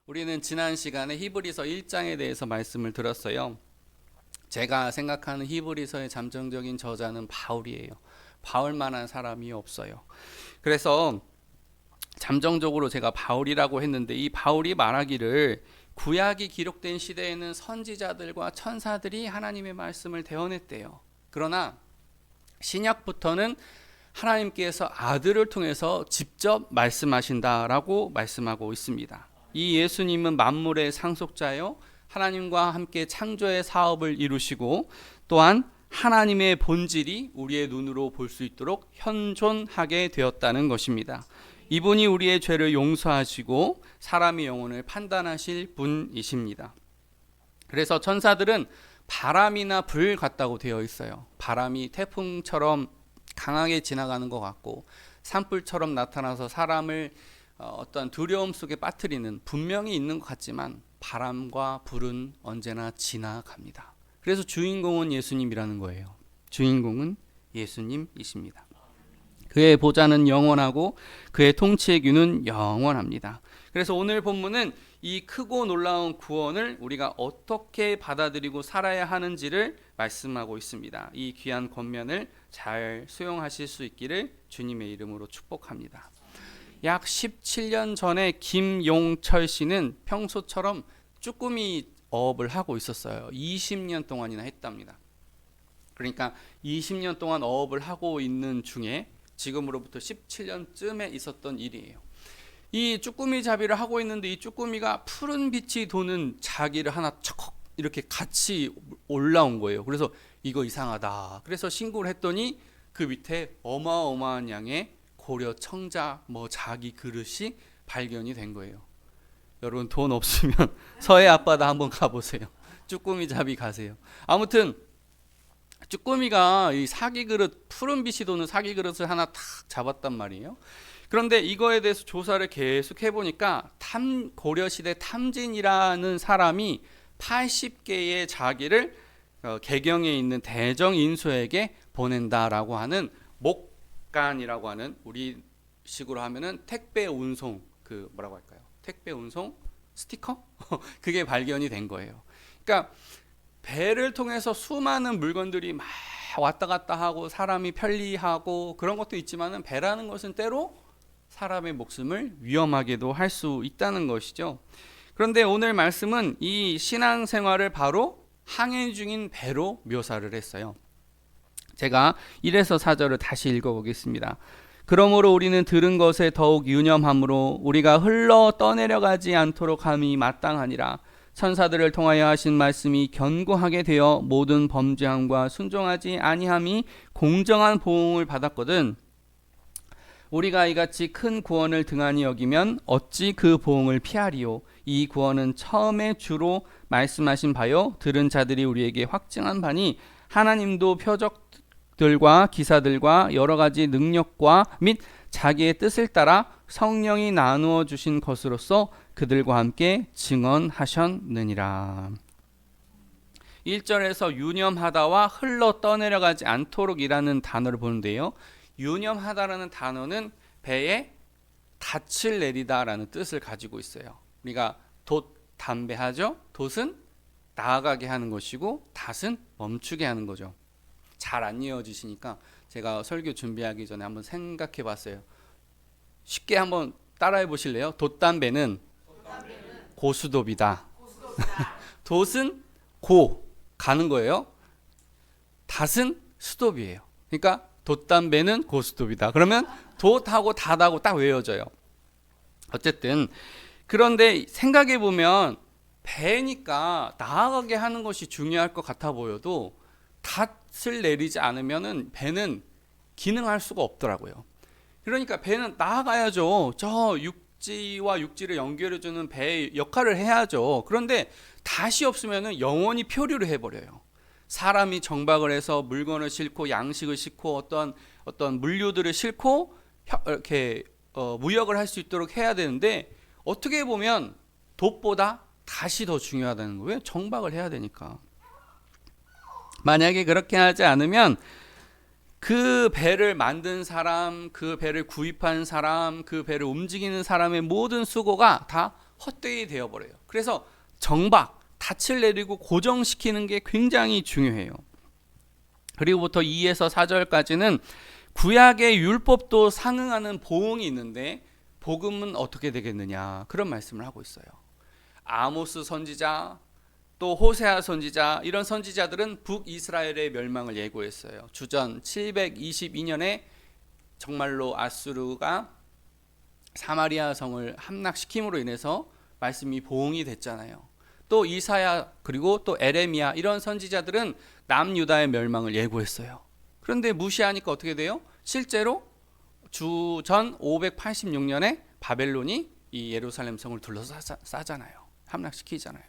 우리는 지난 시간에 히브리서 1장에 대해서 말씀을 들었어요. 제가 생각하는 히브리서의 잠정적인 저자는 바울이에요. 바울만한 사람이 없어요. 그래서 잠정적으로 제가 바울이라고 했는데, 이 바울이 말하기를 구약이 기록된 시대에는 선지자들과 천사들이 하나님의 말씀을 대언했대요. 그러나 신약부터는 하나님께서 아들을 통해서 직접 말씀하신다라고 말씀하고 있습니다. 이 예수님은 만물의 상속자요, 하나님과 함께 창조의 사업을 이루시고, 또한 하나님의 본질이 우리의 눈으로 볼 수 있도록 현존하게 되었다는 것입니다. 이분이 우리의 죄를 용서하시고 사람의 영혼을 판단하실 분이십니다. 그래서 천사들은 바람이나 불 같다고 되어 있어요. 바람이 태풍처럼 강하게 지나가는 것 같고, 산불처럼 나타나서 사람을 어떤 두려움 속에 빠뜨리는, 분명히 있는 것 같지만 바람과 불은 언제나 지나갑니다. 그래서 주인공은 예수님이라는 거예요. 주인공은 예수님이십니다. 그의 보좌는 영원하고 그의 통치의 규는 영원합니다. 그래서 오늘 본문은 이 크고 놀라운 구원을 우리가 어떻게 받아들이고 살아야 하는지를 말씀하고 있습니다. 이 귀한 권면을 잘 수용하실 수 있기를 주님의 이름으로 축복합니다. 약 17년 전에 김용철 씨는 평소처럼 쭈꾸미 어업을 하고 있었어요. 20년 동안이나 했답니다. 그러니까 20년 동안 어업을 하고 있는 중에 지금으로부터 17년쯤에 있었던 일이에요. 이 쭈꾸미 잡이를 하고 있는데, 이 쭈꾸미가 푸른 빛이 도는 자기를 하나 척 이렇게 같이 올라온 거예요. 그래서 이거 이상하다. 그래서 신고를 했더니 그 밑에 어마어마한 양의 고려 청자 자기 그릇이 발견이 된 거예요. 여러분, 돈 없으면 서해 앞바다 한번 가보세요. 쭈꾸미 잡이 가세요. 아무튼 쭈꾸미가 이 사기 그릇, 푸른 빛이 도는 사기 그릇을 하나 탁 잡았단 말이에요. 그런데 이거에 대해서 조사를 계속 해보니까 고려시대 탐진이라는 사람이 80개의 자기를 개경에 있는 대정인수에게 보낸다라고 하는 목간이라고 하는, 우리식으로 하면은 택배 운송, 그 뭐라고 할까요? 택배 운송 스티커? 그게 발견이 된 거예요. 그러니까 배를 통해서 수많은 물건들이 막 왔다 갔다 하고 사람이 편리하고 그런 것도 있지만은, 배라는 것은 때로 사람의 목숨을 위험하게도 할 수 있다는 것이죠. 그런데 오늘 말씀은 이 신앙생활을 바로 항해 중인 배로 묘사를 했어요. 제가 1에서 4절을 다시 읽어보겠습니다. 그러므로 우리는 들은 것에 더욱 유념함으로 우리가 흘러 떠내려가지 않도록 함이 마땅하니라. 천사들을 통하여 하신 말씀이 견고하게 되어 모든 범죄함과 순종하지 아니함이 공정한 보응을 받았거든. 우리가 이같이 큰 구원을 등한히 여기면 어찌 그 보응을 피하리요. 이 구원은 처음에 주로 말씀하신 바요, 들은 자들이 우리에게 확증한 바니, 하나님도 표적들과 기사들과 여러 가지 능력과 및 자기의 뜻을 따라 성령이 나누어 주신 것으로서 그들과 함께 증언하셨느니라. 1절에서 유념하다와 흘러 떠내려가지 않도록이라는 단어를 보는데요, 유념하다라는 단어는 배에 닻을 내리다라는 뜻을 가지고 있어요. 우리가 돛, 담배하죠. 돛은 나아가게 하는 것이고 닷은 멈추게 하는 거죠. 잘 안 이어지시니까 제가 설교 준비하기 전에 한번 생각해 봤어요. 쉽게 한번 따라해 보실래요? 돛담배는 고수톱이다. 돛은 가는 거예요. 닷은 스톱이에요. 그러니까 돛담배는 고스톱이다. 그러면 돛하고 닷하고 딱 외워져요. 어쨌든 그런데 생각해 보면 배니까 나아가게 하는 것이 중요할 것 같아 보여도 닷을 내리지 않으면은 배는 기능할 수가 없더라고요. 그러니까 배는 나아가야죠. 저 육지와 육지를 연결해주는 배의 역할을 해야죠. 그런데 닷이 없으면은 영원히 표류를 해버려요. 사람이 정박을 해서 물건을 싣고 양식을 싣고 어떤 물류들을 싣고 이렇게 무역을 할 수 있도록 해야 되는데, 어떻게 보면 돛보다 닷이 더 중요하다는 거예요. 정박을 해야 되니까. 만약에 그렇게 하지 않으면 그 배를 만든 사람, 그 배를 구입한 사람, 그 배를 움직이는 사람의 모든 수고가 다 헛되이 되어버려요. 그래서 정박, 닻을 내리고 고정시키는 게 굉장히 중요해요. 그리고부터 2에서 4절까지는 구약의 율법도 상응하는 보응이 있는데 복음은 어떻게 되겠느냐, 그런 말씀을 하고 있어요. 아모스 선지자, 또 호세아 선지자, 이런 선지자들은 북이스라엘의 멸망을 예고했어요. 주전 722년에 정말로 아수르가 사마리아 성을 함락시킴으로 인해서 말씀이 보응이 됐잖아요. 또 이사야, 그리고 또 에레미야, 이런 선지자들은 남유다의 멸망을 예고했어요. 그런데 무시하니까 어떻게 돼요? 실제로 주전 586년에 바벨론이 이 예루살렘 성을 둘러싸잖아요. 함락시키잖아요.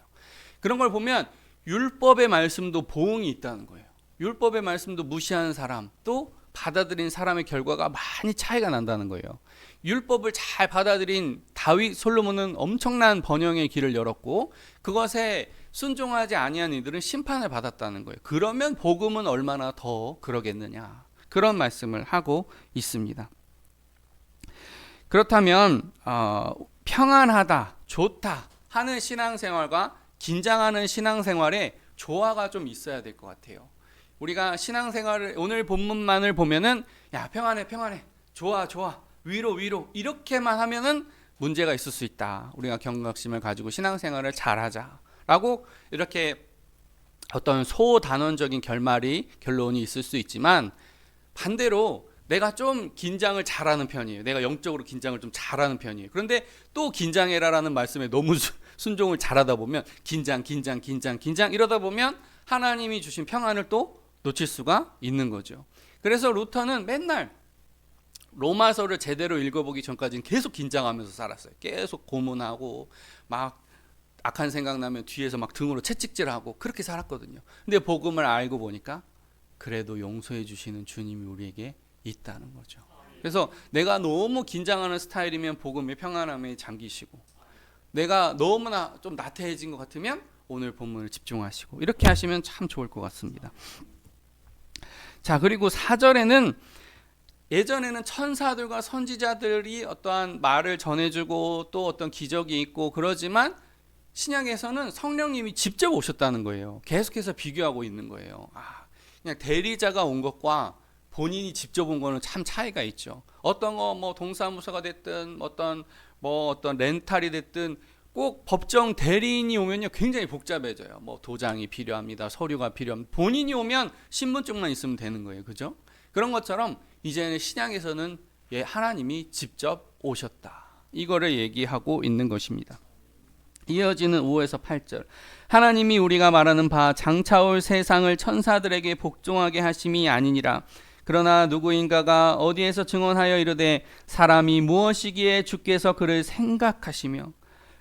그런 걸 보면 율법의 말씀도 보응이 있다는 거예요. 율법의 말씀도 무시하는 사람, 또 받아들인 사람의 결과가 많이 차이가 난다는 거예요. 율법을 잘 받아들인 다윗, 솔로몬은 엄청난 번영의 길을 열었고, 그것에 순종하지 아니한 이들은 심판을 받았다는 거예요. 그러면 복음은 얼마나 더 그러겠느냐, 그런 말씀을 하고 있습니다. 그렇다면 평안하다, 좋다 하는 신앙생활과 긴장하는 신앙생활에 조화가 좀 있어야 될 것 같아요. 우리가 신앙생활을, 오늘 본문만을 보면은 야, 평안해, 좋아, 위로, 이렇게만 하면은 문제가 있을 수 있다. 우리가 경각심을 가지고 신앙생활을 잘하자라고 이렇게 어떤 소단원적인 결론이 있을 수 있지만, 반대로 내가 좀 긴장을 잘하는 편이에요. 내가 영적으로 긴장을 좀 잘하는 편이에요. 그런데 또 긴장해라라는 말씀에 너무 순종을 잘하다 보면 긴장 이러다 보면 하나님이 주신 평안을 또 놓칠 수가 있는 거죠. 그래서 루터는 맨날 로마서를 제대로 읽어보기 전까지는 계속 긴장하면서 살았어요. 계속 고문하고 막 악한 생각 나면 뒤에서 막 등으로 채찍질하고 그렇게 살았거든요. 근데 복음을 알고 보니까 그래도 용서해 주시는 주님이 우리에게 있다는 거죠. 그래서 내가 너무 긴장하는 스타일이면 복음의 평안함에 잠기시고, 내가 너무나 좀 나태해진 것 같으면 오늘 본문을 집중하시고, 이렇게 하시면 참 좋을 것 같습니다. 자, 그리고 4절에는 예전에는 천사들과 선지자들이 어떠한 말을 전해주고 또 어떤 기적이 있고 그러지만, 신약에서는 성령님이 직접 오셨다는 거예요. 계속해서 비교하고 있는 거예요. 그냥 대리자가 온 것과 본인이 직접 온 거는 참 차이가 있죠. 어떤 거 뭐 동사무소가 됐든 어떤 렌탈이 됐든 꼭 법정 대리인이 오면요 굉장히 복잡해져요. 뭐 도장이 필요합니다. 서류가 필요합니다. 본인이 오면 신분증만 있으면 되는 거예요. 그죠? 그런 것처럼 이제는 신약에서는 하나님이 직접 오셨다, 이거를 얘기하고 있는 것입니다. 이어지는 5에서 8절. 하나님이 우리가 말하는 바 장차올 세상을 천사들에게 복종하게 하심이 아니니라. 그러나 누구인가가 어디에서 증언하여 이르되 사람이 무엇이기에 주께서 그를 생각하시며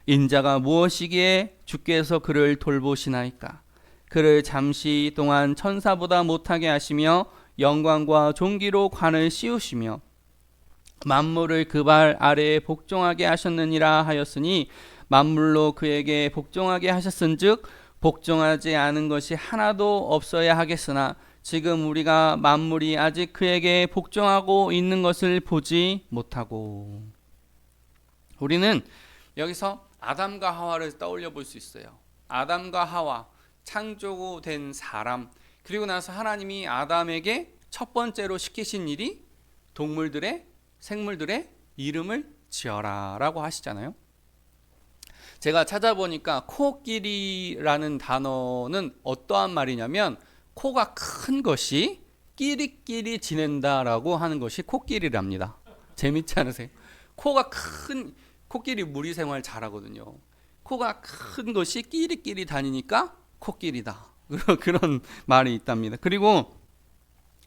인자가 무엇이기에 주께서 그를 돌보시나이까. 그를 잠시 동안 천사보다 못하게 하시며 영광과 존귀로 관을 씌우시며 만물을 그 발 아래에 복종하게 하셨느니라 하였으니, 만물로 그에게 복종하게 하셨은즉 복종하지 않은 것이 하나도 없어야 하겠으나 지금 우리가 만물이 아직 그에게 복종하고 있는 것을 보지 못하고. 우리는 여기서 아담과 하와를 떠올려 볼 수 있어요. 아담과 하와, 창조된 사람, 그리고 나서 하나님이 아담에게 첫 번째로 시키신 일이 생물들의 이름을 지어라 라고 하시잖아요. 제가 찾아보니까 코끼리라는 단어는 어떠한 말이냐면, 코가 큰 것이 끼리끼리 지낸다라고 하는 것이 코끼리랍니다. 재밌지 않으세요? 코가 큰 코끼리 무리 생활 잘하거든요. 코가 큰 것이 끼리끼리 다니니까 코끼리다, 그런 말이 있답니다. 그리고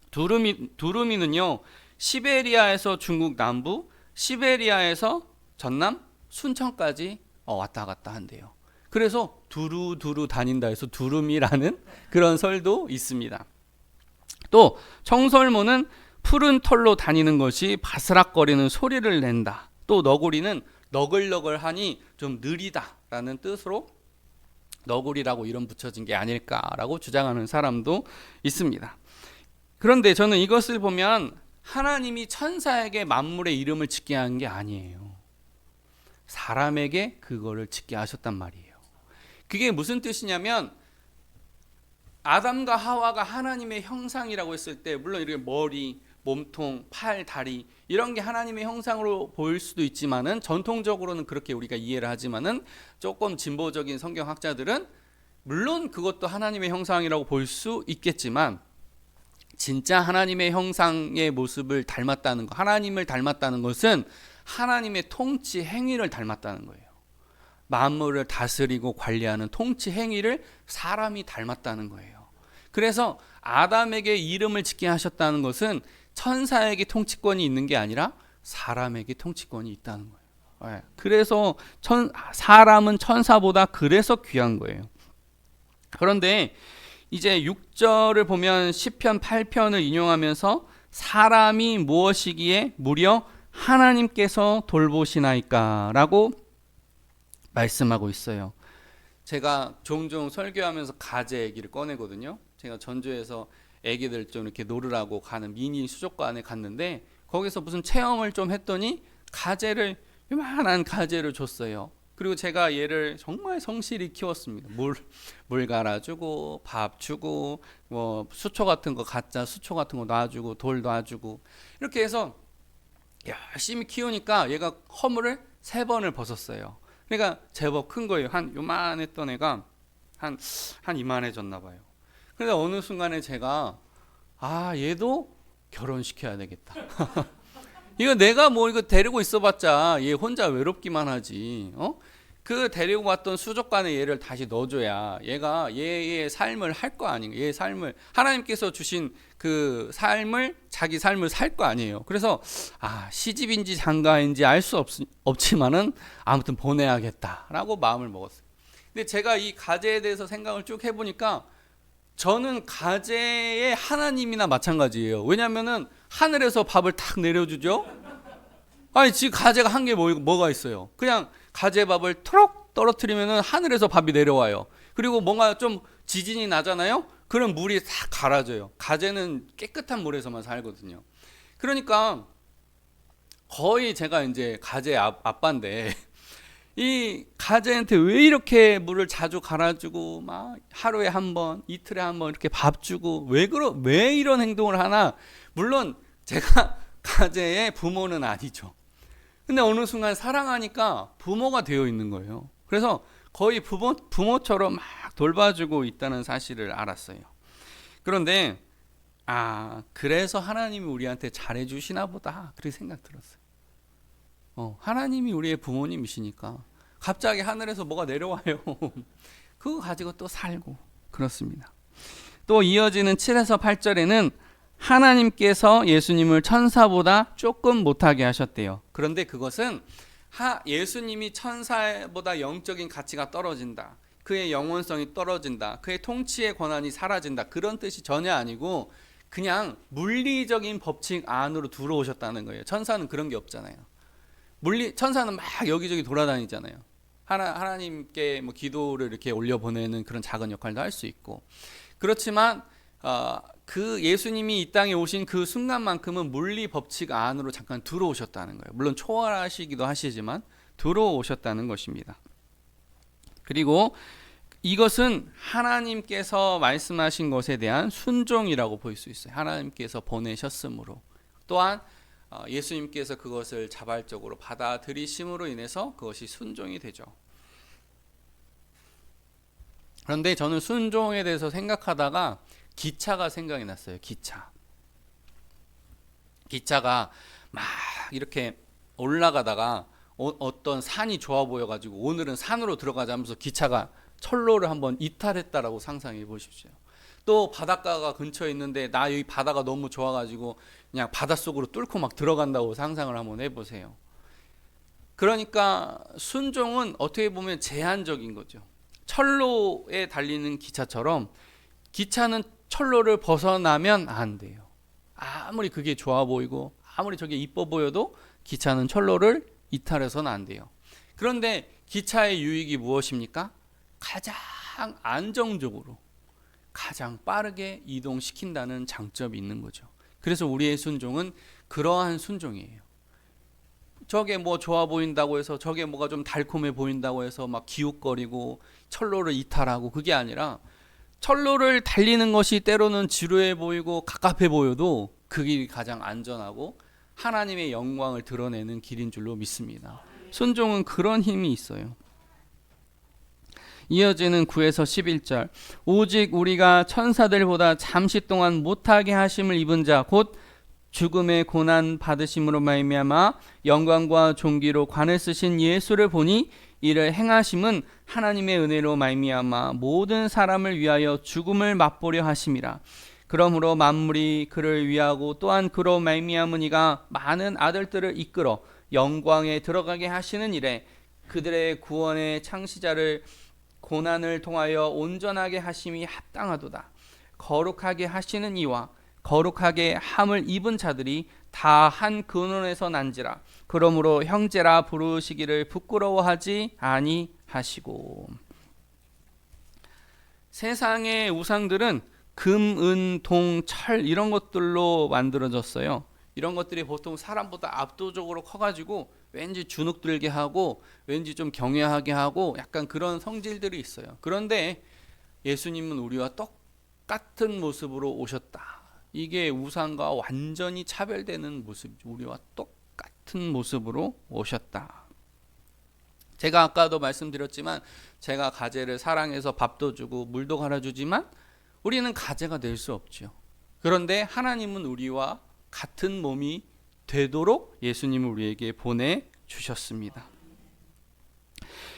두루미는요, 시베리아에서 중국 남부, 시베리아에서 전남 순천까지 왔다 갔다 한대요. 그래서 두루 다닌다 해서 두루미라는 그런 설도 있습니다. 또 청설모는 푸른 털로 다니는 것이 바스락거리는 소리를 낸다. 또 너구리는 너글너글하니 좀 느리다라는 뜻으로 너구리라고 이름 붙여진 게 아닐까라고 주장하는 사람도 있습니다. 그런데 저는 이것을 보면 하나님이 천사에게 만물의 이름을 짓게 한 게 아니에요. 사람에게 그거를 짓게 하셨단 말이에요. 그게 무슨 뜻이냐면 아담과 하와가 하나님의 형상이라고 했을 때 물론 이렇게 머리, 몸통, 팔, 다리 이런 게 하나님의 형상으로 보일 수도 있지만은 전통적으로는 그렇게 우리가 이해를 하지만은 조금 진보적인 성경학자들은 물론 그것도 하나님의 형상이라고 볼 수 있겠지만 진짜 하나님의 형상의 모습을 닮았다는 것, 하나님을 닮았다는 것은 하나님의 통치 행위를 닮았다는 거예요. 만물을 다스리고 관리하는 통치 행위를 사람이 닮았다는 거예요. 그래서 아담에게 이름을 짓게 하셨다는 것은 천사에게 통치권이 있는 게 아니라 사람에게 통치권이 있다는 거예요. 그래서 사람은 천사보다 그래서 귀한 거예요. 그런데 이제 6절을 보면 시편 8편을 인용하면서 사람이 무엇이기에 무려 하나님께서 돌보시나이까 라고 말씀하고 있어요. 제가 종종 설교하면서 가재 얘기를 꺼내거든요. 제가 전주에서 애기들 좀 이렇게 놀으라고 가는 미니 수족관에 갔는데 거기서 무슨 체험을 좀 했더니 가재를 요만한 가재를 줬어요. 그리고 제가 얘를 정말 성실히 키웠습니다. 물 갈아주고 밥 주고 뭐 수초 같은 거 가짜 수초 같은 거 놔주고 돌 놔주고 이렇게 해서 열심히 키우니까 얘가 허물을 3번을 벗었어요. 그러니까 제법 큰 거예요. 한 요만했던 애가 한 이만해졌나 봐요. 그래서 어느 순간에 제가 얘도 결혼시켜야 되겠다. 이거 내가 뭐 이거 데리고 있어봤자 얘 혼자 외롭기만 하지. 그 데리고 갔던 수족관에 얘를 다시 넣어줘야 얘가 얘의 삶을 할 거 아닌가. 얘의 삶을 하나님께서 주신 그 삶을 자기 삶을 살 거 아니에요. 그래서 시집인지 장가인지 알 수 없지만은 아무튼 보내야겠다라고 마음을 먹었어요. 근데 제가 이 가재에 대해서 생각을 쭉 해보니까 저는 가재의 하나님이나 마찬가지예요. 왜냐하면은 하늘에서 밥을 탁 내려주죠. 지금 가재가 한 게 뭐가 있어요. 그냥 가재밥을 톡 떨어뜨리면은 하늘에서 밥이 내려와요. 그리고 뭔가 좀 지진이 나잖아요. 그럼 물이 싹 갈아져요. 가재는 깨끗한 물에서만 살거든요. 그러니까 거의 제가 이제 가재 아빠인데 이 가재한테 왜 이렇게 물을 자주 갈아주고 막 하루에 한 번, 이틀에 한 번 이렇게 밥 주고 왜 이런 행동을 하나? 물론 제가 가재의 부모는 아니죠. 근데 어느 순간 사랑하니까 부모가 되어 있는 거예요. 그래서 거의 부모처럼 막 돌봐주고 있다는 사실을 알았어요. 그런데 그래서 하나님이 우리한테 잘해주시나 보다 그렇게 생각 들었어요. 하나님이 우리의 부모님이시니까 갑자기 하늘에서 뭐가 내려와요. 그거 가지고 또 살고 그렇습니다. 또 이어지는 7에서 8절에는 하나님께서 예수님을 천사보다 조금 못하게 하셨대요. 그런데 그것은 예수님이 천사보다 영적인 가치가 떨어진다, 그의 영원성이 떨어진다, 그의 통치의 권한이 사라진다, 그런 뜻이 전혀 아니고 그냥 물리적인 법칙 안으로 들어오셨다는 거예요. 천사는 그런 게 없잖아요. 천사는 막 여기저기 돌아다니잖아요. 하나님께 뭐 기도를 이렇게 올려보내는 그런 작은 역할도 할 수 있고, 그렇지만 그 예수님이 이 땅에 오신 그 순간만큼은 물리 법칙 안으로 잠깐 들어오셨다는 거예요. 물론 초월하시기도 하시지만 들어오셨다는 것입니다. 그리고 이것은 하나님께서 말씀하신 것에 대한 순종이라고 볼 수 있어요. 하나님께서 보내셨으므로, 또한 예수님께서 그것을 자발적으로 받아들이심으로 인해서 그것이 순종이 되죠. 그런데 저는 순종에 대해서 생각하다가 기차가 생각이 났어요. 기차가 막 이렇게 올라가다가 어떤 산이 좋아 보여가지고 오늘은 산으로 들어가자 하면서 기차가 철로를 한번 이탈했다라고 상상해 보십시오. 또 바닷가가 근처에 있는데 나 여기 바다가 너무 좋아가지고 그냥 바닷속으로 뚫고 막 들어간다고 상상을 한번 해보세요. 그러니까 순종은 어떻게 보면 제한적인 거죠. 철로에 달리는 기차처럼 기차는 철로를 벗어나면 안 돼요. 아무리 그게 좋아 보이고 아무리 저게 이뻐 보여도 기차는 철로를 이탈해서는 안 돼요. 그런데 기차의 유익이 무엇입니까? 가장 안정적으로 가장 빠르게 이동시킨다는 장점이 있는 거죠. 그래서 우리의 순종은 그러한 순종이에요. 저게 뭐 좋아 보인다고 해서, 저게 뭐가 좀 달콤해 보인다고 해서 막 기웃거리고 철로를 이탈하고, 그게 아니라 철로를 달리는 것이 때로는 지루해 보이고 갑갑해 보여도 그 길이 가장 안전하고 하나님의 영광을 드러내는 길인 줄로 믿습니다. 순종은 그런 힘이 있어요. 이어지는 9에서 11절, 오직 우리가 천사들보다 잠시 동안 못하게 하심을 입은 자 곧 죽음의 고난 받으심으로 말미암아 영광과 존귀로 관을 쓰신 예수를 보니 이를 행하심은 하나님의 은혜로 말미암아 모든 사람을 위하여 죽음을 맛보려 하심이라. 그러므로 만물이 그를 위하고 또한 그로 말미암으니가 많은 아들들을 이끌어 영광에 들어가게 하시는 일에 그들의 구원의 창시자를 고난을 통하여 온전하게 하심이 합당하도다. 거룩하게 하시는 이와 거룩하게 함을 입은 자들이 다 한 근원에서 난지라. 그러므로 형제라 부르시기를 부끄러워하지 아니하시고. 세상의 우상들은 금, 은, 동, 철 이런 것들로 만들어졌어요. 이런 것들이 보통 사람보다 압도적으로 커가지고 왠지 주눅 들게 하고 왠지 좀 경외하게 하고 약간 그런 성질들이 있어요. 그런데 예수님은 우리와 똑같은 모습으로 오셨다. 이게 우상과 완전히 차별되는 모습이죠. 우리와 똑같은 모습으로 오셨다. 제가 아까도 말씀드렸지만 제가 가재를 사랑해서 밥도 주고 물도 갈아주지만 우리는 가재가 될 수 없죠. 그런데 하나님은 우리와 같은 몸이 되도록 예수님을 우리에게 보내주셨습니다.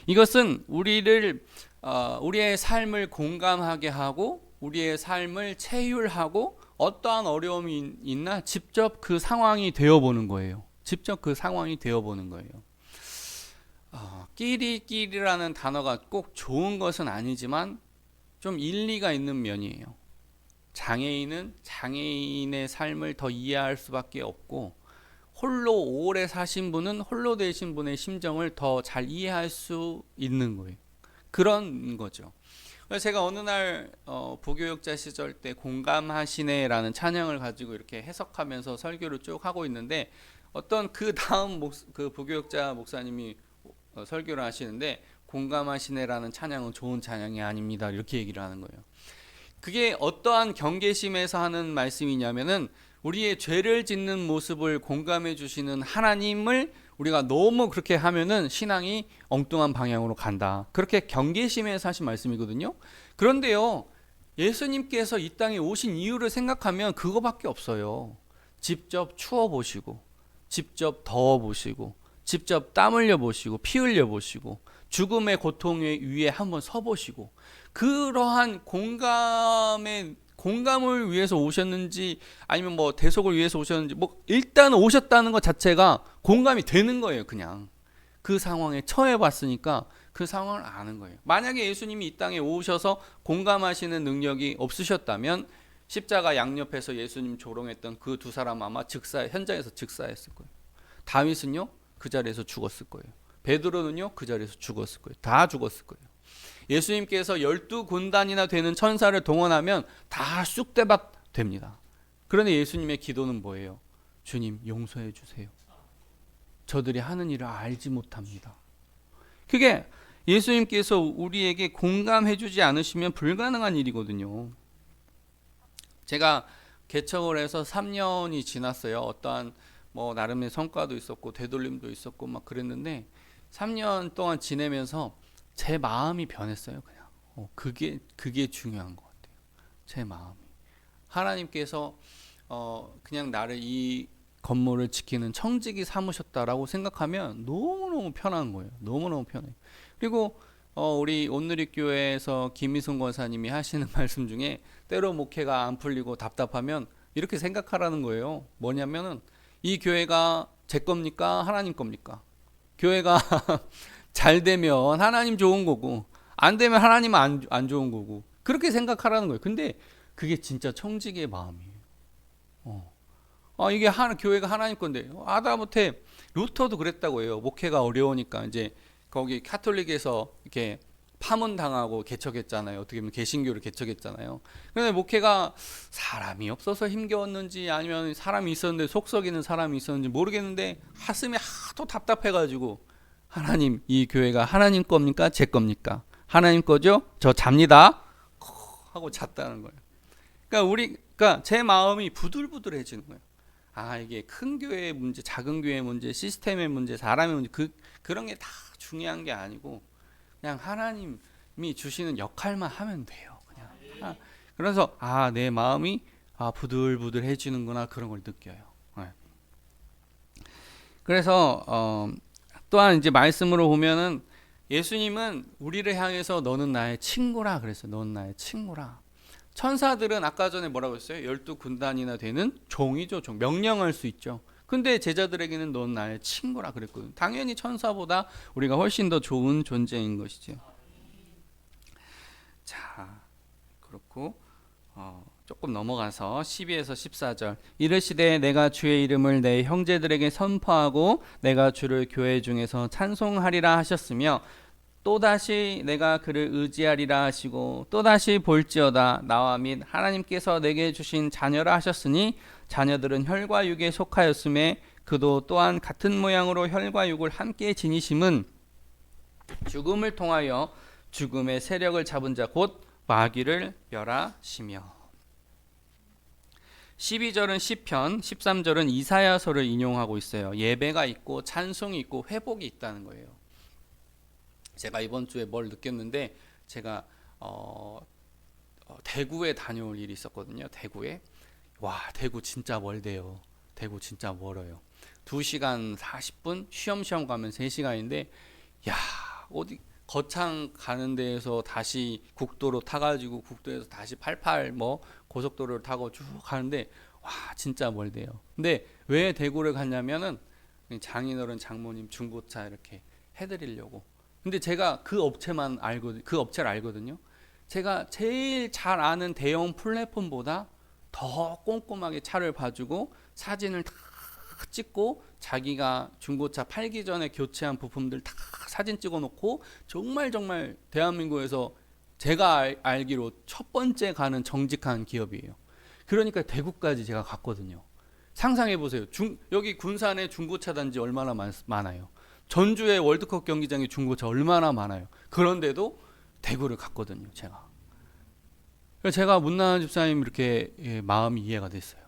이것은 우리의 삶을 공감하게 하고 우리의 삶을 체휼하고 어떠한 어려움이 있나 직접 그 상황이 되어보는 거예요. 직접 그 상황이 되어보는 거예요. 끼리끼리라는 단어가 꼭 좋은 것은 아니지만 좀 일리가 있는 면이에요. 장애인은 장애인의 삶을 더 이해할 수밖에 없고 홀로 오래 사신 분은 홀로 되신 분의 심정을 더 잘 이해할 수 있는 거예요. 그런 거죠. 제가 어느 날 부교육자 시절 때 공감하시네라는 찬양을 가지고 이렇게 해석하면서 설교를 쭉 하고 있는데 어떤 그 다음 그 부교육자 목사님이 설교를 하시는데 공감하시네라는 찬양은 좋은 찬양이 아닙니다. 이렇게 얘기를 하는 거예요. 그게 어떠한 경계심에서 하는 말씀이냐면은 우리의 죄를 짓는 모습을 공감해 주시는 하나님을 우리가 너무 그렇게 하면은 신앙이 엉뚱한 방향으로 간다. 그렇게 경계심에서 하신 말씀이거든요. 그런데요, 예수님께서 이 땅에 오신 이유를 생각하면 그거밖에 없어요. 직접 추워 보시고, 직접 더워 보시고, 직접 땀 흘려 보시고, 피 흘려 보시고, 죽음의 고통 위에 한번 서 보시고, 그러한 공감을 위해서 오셨는지 아니면 뭐 대속을 위해서 오셨는지 뭐 일단 오셨다는 것 자체가 공감이 되는 거예요. 그냥 그 상황에 처해 봤으니까 그 상황을 아는 거예요. 만약에 예수님이 이 땅에 오셔서 공감하시는 능력이 없으셨다면 십자가 양옆에서 예수님 조롱했던 그 두 사람 아마 현장에서 즉사했을 거예요. 다윗은요 그 자리에서 죽었을 거예요. 베드로는요 그 자리에서 죽었을 거예요. 다 죽었을 거예요. 예수님께서 12군단이나 되는 천사를 동원하면 다 쑥대밭 됩니다. 그런데 예수님의 기도는 뭐예요? 주님 용서해 주세요. 저들이 하는 일을 알지 못합니다. 그게 예수님께서 우리에게 공감해 주지 않으시면 불가능한 일이거든요. 제가 개척을 해서 3년이 지났어요. 어떠한 뭐 나름의 성과도 있었고 되돌림도 있었고 막 그랬는데 3년 동안 지내면서 제 마음이 변했어요. 그냥 그게 중요한 것 같아요. 제 마음이 하나님께서 그냥 나를 이 건물을 지키는 청지기 삼으셨다라고 생각하면 너무너무 편한 거예요. 너무너무 편해요. 그리고 우리 온누리교회에서 김희순 권사님이 하시는 말씀 중에 때로 목회가 안 풀리고 답답하면 이렇게 생각하라는 거예요. 뭐냐면은 이 교회가 제 겁니까? 하나님 겁니까? 교회가 잘 되면 하나님 좋은 거고 안 되면 하나님 안 좋은 거고 그렇게 생각하라는 거예요. 근데 그게 진짜 청지기의 마음이에요. 이게 교회가 하나님 건데 하다못해 루터도 그랬다고 해요. 목회가 어려우니까 이제 거기 카톨릭에서 이렇게 파문당하고 개척했잖아요. 어떻게 보면 개신교를 개척했잖아요. 그런데 목회가 사람이 없어서 힘겨웠는지 아니면 사람이 있었는데 속 썩이는 사람이 있었는지 모르겠는데 가슴이 하도 답답해가지고 하나님, 이 교회가 하나님 겁니까? 제 겁니까? 하나님 거죠? 저 잡니다 하고 잤다는 거예요. 그러니까 제 마음이 부들부들해지는 거예요. 아, 이게 큰 교회의 문제, 작은 교회의 문제, 시스템의 문제, 사람의 문제, 그런 게 다 중요한 게 아니고 그냥 하나님이 주시는 역할만 하면 돼요. 그냥. 그래서 내 마음이 부들부들해지는구나, 그런 걸 느껴요. 네. 그래서 또한 이제 말씀으로 보면은 예수님은 우리를 향해서 너는 나의 친구라 그랬어요. 너는 나의 친구라. 천사들은 아까 전에 뭐라고 했어요? 12군단이나 되는 종이죠. 종. 명령할 수 있죠. 근데 제자들에게는 넌 나의 친구라 그랬거든요. 당연히 천사보다 우리가 훨씬 더 좋은 존재인 것이죠. 자, 그렇고 조금 넘어가서 12에서 14절. 이르시되 내가 주의 이름을 내 형제들에게 선포하고 내가 주를 교회 중에서 찬송하리라 하셨으며 또다시 내가 그를 의지하리라 하시고 또다시 볼지어다 나와 및 하나님께서 내게 주신 자녀라 하셨으니 자녀들은 혈과 육에 속하였음에 그도 또한 같은 모양으로 혈과 육을 함께 지니심은 죽음을 통하여 죽음의 세력을 잡은 자 곧 마귀를 멸하시며. 12절은 시편, 13절은 이사야서를 인용하고 있어요. 예배가 있고 찬송이 있고 회복이 있다는 거예요. 제가 이번 주에 뭘 느꼈는데 제가 대구에 다녀올 일이 있었거든요. 대구에. 와, 대구 진짜 멀대요. 대구 진짜 멀어요. 2시간 40분, 쉬엄쉬엄 가면 3시간인데 야, 어디 거창 가는 데에서 다시 국도로 타가지고 국도에서 다시 88 고속도로를 타고 쭉 가는데 와, 진짜 멀대요. 근데 왜 대구를 갔냐면은 장인어른, 장모님 중고차 이렇게 해드리려고. 근데 제가 그 업체를 알거든요. 제가 제일 잘 아는 대형 플랫폼보다 더 꼼꼼하게 차를 봐주고 사진을 다 찍고 자기가 중고차 팔기 전에 교체한 부품들 다 사진 찍어놓고 정말 대한민국에서 제가 알기로 첫 번째 가는 정직한 기업이에요. 그러니까 대구까지 제가 갔거든요. 상상해 보세요. 여기 군산에 중고차 단지 얼마나 많아요. 전주에 월드컵 경기장에 중고차 얼마나 많아요. 그런데도 대구를 갔거든요. 제가 문나은 집사님 이렇게 마음이 이해가 됐어요.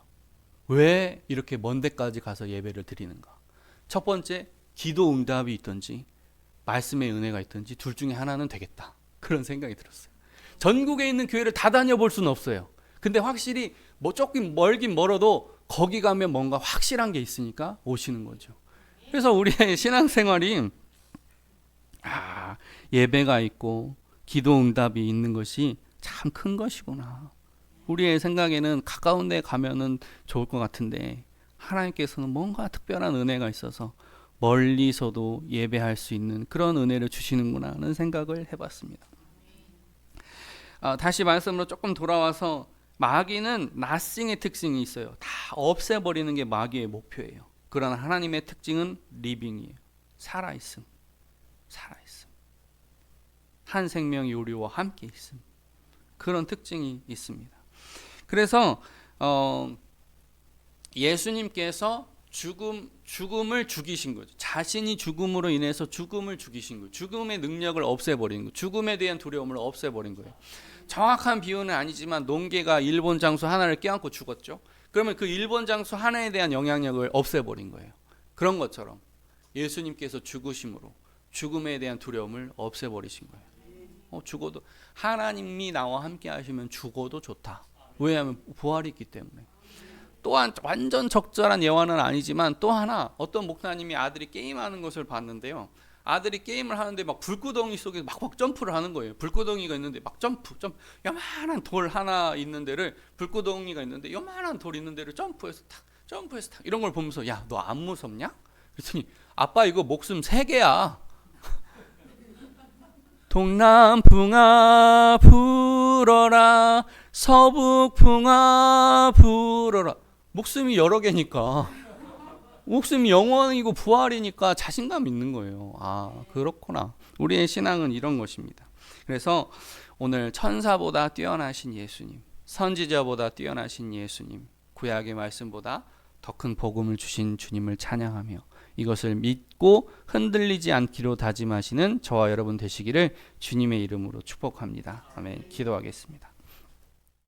왜 이렇게 먼 데까지 가서 예배를 드리는가. 첫 번째, 기도 응답이 있든지 말씀의 은혜가 있든지 둘 중에 하나는 되겠다. 그런 생각이 들었어요. 전국에 있는 교회를 다 다녀볼 수는 없어요. 근데 확실히 조금 멀긴 멀어도 거기 가면 뭔가 확실한 게 있으니까 오시는 거죠. 그래서 우리의 신앙생활이 예배가 있고 기도 응답이 있는 것이 참 큰 것이구나. 우리의 생각에는 가까운 데 가면은 좋을 것 같은데 하나님께서는 뭔가 특별한 은혜가 있어서 멀리서도 예배할 수 있는 그런 은혜를 주시는구나 하는 생각을 해봤습니다. 다시 말씀으로 조금 돌아와서 마귀는 nothing의 특징이 있어요. 다 없애버리는 게 마귀의 목표예요. 그러나 하나님의 특징은 living이에요. 살아있음. 한 생명이 우리와 함께 있음. 그런 특징이 있습니다. 그래서 예수님께서 죽음을 죽이신 거죠. 자신이 죽음으로 인해서 죽음을 죽이신 거예요. 죽음의 능력을 없애버린 거예요. 죽음에 대한 두려움을 없애버린 거예요. 정확한 비유는 아니지만 농개가 일본 장수 하나를 껴안고 죽었죠. 그러면 그 일본 장수 하나에 대한 영향력을 없애버린 거예요. 그런 것처럼 예수님께서 죽으심으로 죽음에 대한 두려움을 없애버리신 거예요. 죽어도 하나님이 나와 함께 하시면 죽어도 좋다. 왜냐하면 부활이 있기 때문에. 또한 완전 적절한 예화는 아니지만 또 하나 어떤 목사님이 아들이 게임하는 것을 봤는데요. 아들이 게임을 하는데 막 불구덩이 속에 막 점프를 하는 거예요. 불구덩이가 있는데 막 점프 요만한 돌 하나 있는 데를 불구덩이가 있는데 요만한 돌 있는 데를 점프해서 탁 이런 걸 보면서 야, 너 안 무섭냐? 그랬더니 아빠 이거 목숨 3개야. 동남풍아 불어라 서북풍아 불어라. 목숨이 여러 개니까 목숨이 영원이고 부활이니까 자신감 있는 거예요. 그렇구나. 우리의 신앙은 이런 것입니다. 그래서 오늘 천사보다 뛰어나신 예수님, 선지자보다 뛰어나신 예수님, 구약의 말씀보다 더 큰 복음을 주신 주님을 찬양하며 이것을 믿고 흔들리지 않기로 다짐하시는 저와 여러분 되시기를 주님의 이름으로 축복합니다. 아멘. 기도하겠습니다.